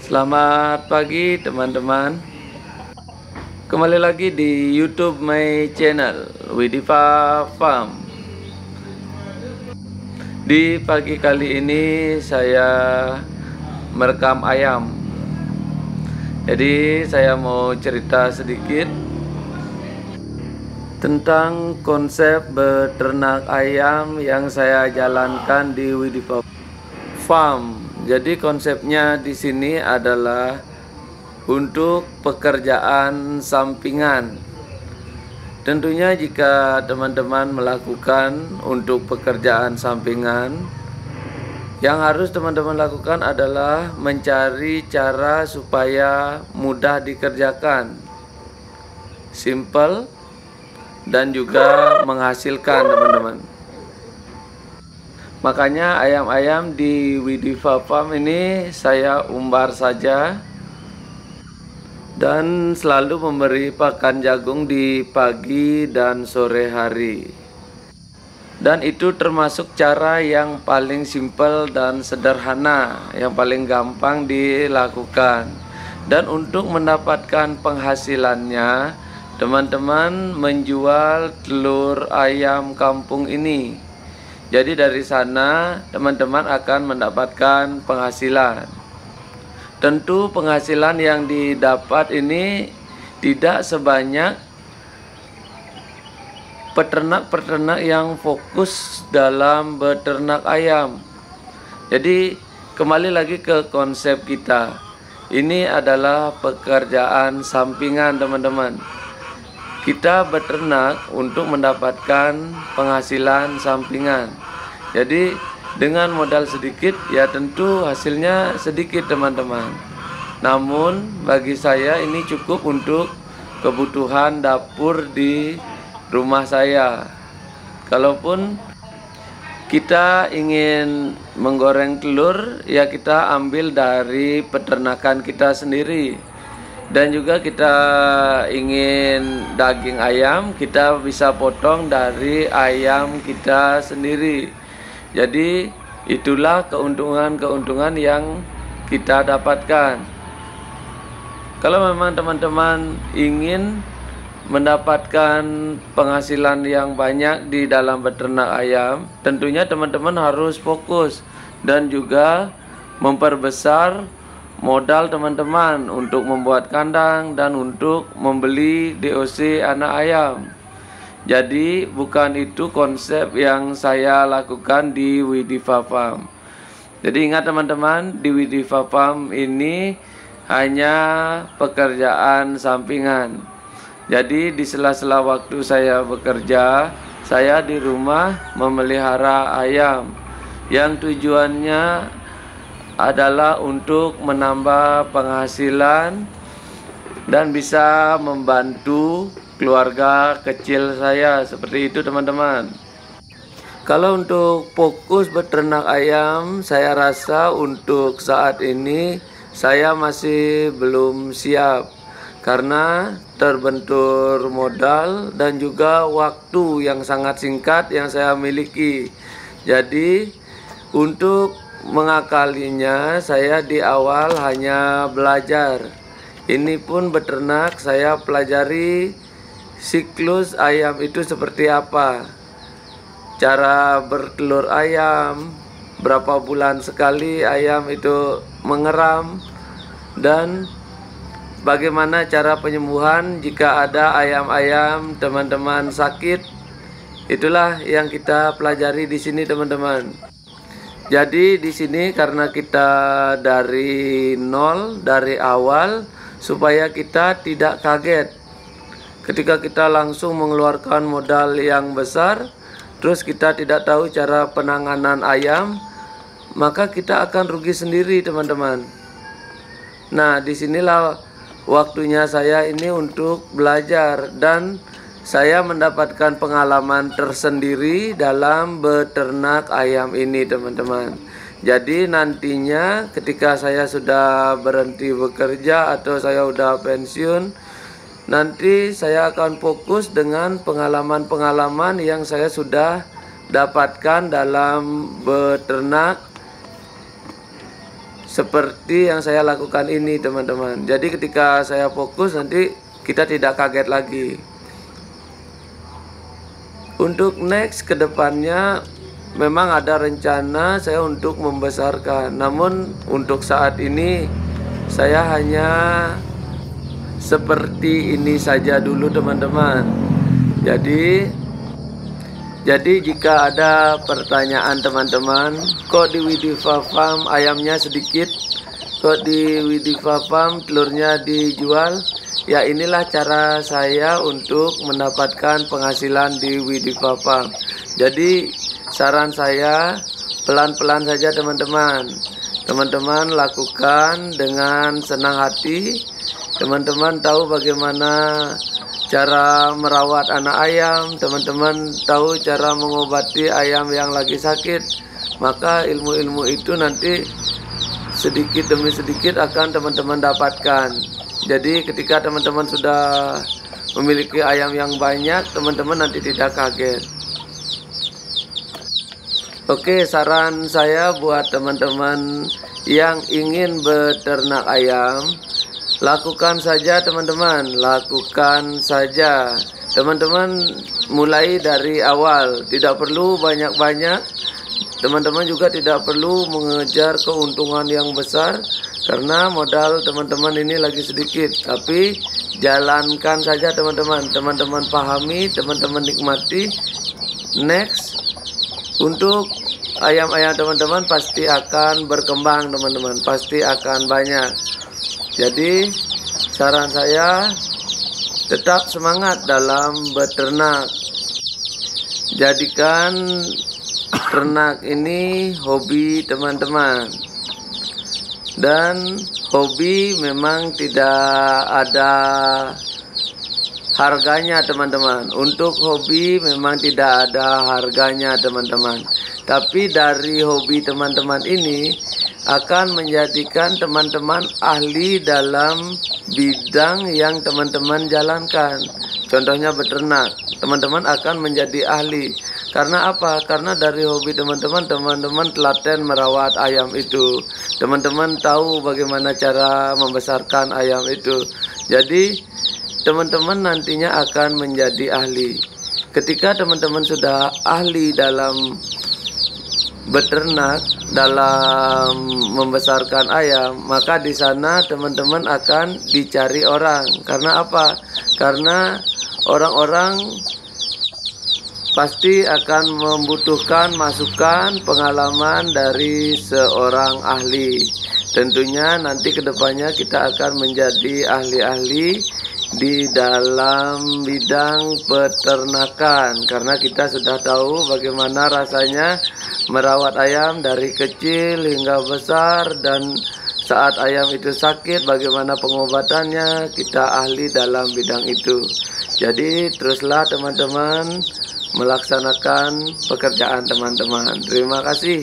Selamat pagi teman-teman. Kembali lagi di YouTube my channel Widiva Farm. Di pagi kali ini saya merekam ayam. Jadi saya mau cerita sedikit tentang konsep beternak ayam yang saya jalankan di Widiva Farm. Jadi konsepnya di sini adalah untuk pekerjaan sampingan. Tentunya jika teman-teman melakukan untuk pekerjaan sampingan, yang harus teman-teman lakukan adalah mencari cara supaya mudah dikerjakan, simple, dan juga menghasilkan teman-teman. Makanya ayam-ayam di Widiva Farm ini saya umbar saja dan selalu memberi pakan jagung di pagi dan sore hari. Dan itu termasuk cara yang paling simpel dan sederhana, yang paling gampang dilakukan. Dan untuk mendapatkan penghasilannya, teman-teman menjual telur ayam kampung ini. Jadi dari sana teman-teman akan mendapatkan penghasilan. Tentu penghasilan yang didapat ini tidak sebanyak peternak-peternak yang fokus dalam beternak ayam. Jadi kembali lagi ke konsep kita. Ini adalah pekerjaan sampingan teman-teman. Kita beternak untuk mendapatkan penghasilan sampingan. Jadi dengan modal sedikit ya tentu hasilnya sedikit teman-teman. Namun bagi saya ini cukup untuk kebutuhan dapur di rumah saya. Kalaupun kita ingin menggoreng telur ya kita ambil dari peternakan kita sendiri. Dan juga kita ingin daging ayam, kita bisa potong dari ayam kita sendiri. Jadi itulah keuntungan-keuntungan yang kita dapatkan. Kalau memang teman-teman ingin mendapatkan penghasilan yang banyak di dalam beternak ayam, tentunya teman-teman harus fokus dan juga memperbesar modal teman-teman untuk membuat kandang dan untuk membeli DOC anak ayam. Jadi bukan itu konsep yang saya lakukan di Widiva Farm. Jadi ingat teman-teman, di Widiva Farm ini hanya pekerjaan sampingan. Jadi di sela-sela waktu saya bekerja, saya di rumah memelihara ayam yang tujuannya adalah untuk menambah penghasilan dan bisa membantu keluarga kecil saya. Seperti itu teman-teman. Kalau untuk fokus beternak ayam, saya rasa untuk saat ini saya masih belum siap karena terbentur modal dan juga waktu yang sangat singkat yang saya miliki. Jadi untuk mengakalinya saya di awal hanya belajar. Ini pun beternak saya pelajari siklus ayam itu seperti apa, cara bertelur ayam, berapa bulan sekali ayam itu mengeram, dan bagaimana cara penyembuhan jika ada ayam-ayam teman-teman sakit. Itulah yang kita pelajari di sini teman-teman. Jadi di sini karena kita dari nol, dari awal, supaya kita tidak kaget ketika kita langsung mengeluarkan modal yang besar, terus kita tidak tahu cara penanganan ayam, maka kita akan rugi sendiri teman-teman. Nah disinilah waktunya saya ini untuk belajar dan saya mendapatkan pengalaman tersendiri dalam beternak ayam ini teman-teman. Jadi nantinya ketika saya sudah berhenti bekerja atau saya sudah pensiun, nanti saya akan fokus dengan pengalaman-pengalaman yang saya sudah dapatkan dalam beternak seperti yang saya lakukan ini teman-teman. Jadi ketika saya fokus nanti kita tidak kaget lagi. Untuk next kedepannya memang ada rencana saya untuk membesarkan, namun untuk saat ini saya hanya seperti ini saja dulu teman-teman. Jadi jika ada pertanyaan teman-teman, kok di Widiva Farm ayamnya sedikit, kok di Widiva Farm telurnya dijual? Ya inilah cara saya untuk mendapatkan penghasilan di Widiva Farm. Jadi saran saya pelan-pelan saja teman-teman. Teman-teman lakukan dengan senang hati. Teman-teman tahu bagaimana cara merawat anak ayam. Teman-teman tahu cara mengobati ayam yang lagi sakit. Maka ilmu-ilmu itu nanti sedikit demi sedikit akan teman-teman dapatkan. Jadi ketika teman-teman sudah memiliki ayam yang banyak, teman-teman nanti tidak kaget. Oke, saran saya buat teman-teman yang ingin beternak ayam, lakukan saja teman-teman, lakukan saja. Teman-teman mulai dari awal, tidak perlu banyak-banyak. Teman-teman juga tidak perlu mengejar keuntungan yang besar, karena modal teman-teman ini lagi sedikit. Tapi jalankan saja teman-teman. Teman-teman pahami, teman-teman nikmati. Next, untuk ayam-ayam teman-teman pasti akan berkembang teman-teman, pasti akan banyak. Jadi saran saya tetap semangat dalam beternak. Jadikan ternak ini hobi teman-teman. Dan hobi memang tidak ada harganya teman-teman. Untuk hobi memang tidak ada harganya teman-teman. Tapi dari hobi teman-teman ini akan menjadikan teman-teman ahli dalam bidang yang teman-teman jalankan. Contohnya beternak, teman-teman akan menjadi ahli. Karena apa? Karena dari hobi teman-teman, teman-teman telaten merawat ayam itu. Teman-teman tahu bagaimana cara membesarkan ayam itu. Jadi teman-teman nantinya akan menjadi ahli. Ketika teman-teman sudah ahli dalam beternak, dalam membesarkan ayam, maka di sana teman-teman akan dicari orang. Karena apa? Karena orang-orang pasti akan membutuhkan masukan, pengalaman dari seorang ahli. Tentunya nanti kedepannya kita akan menjadi ahli-ahli di dalam bidang peternakan, karena kita sudah tahu bagaimana rasanya merawat ayam dari kecil hingga besar, dan saat ayam itu sakit bagaimana pengobatannya, kita ahli dalam bidang itu. Jadi teruslah teman-teman melaksanakan pekerjaan teman-teman. Terima kasih.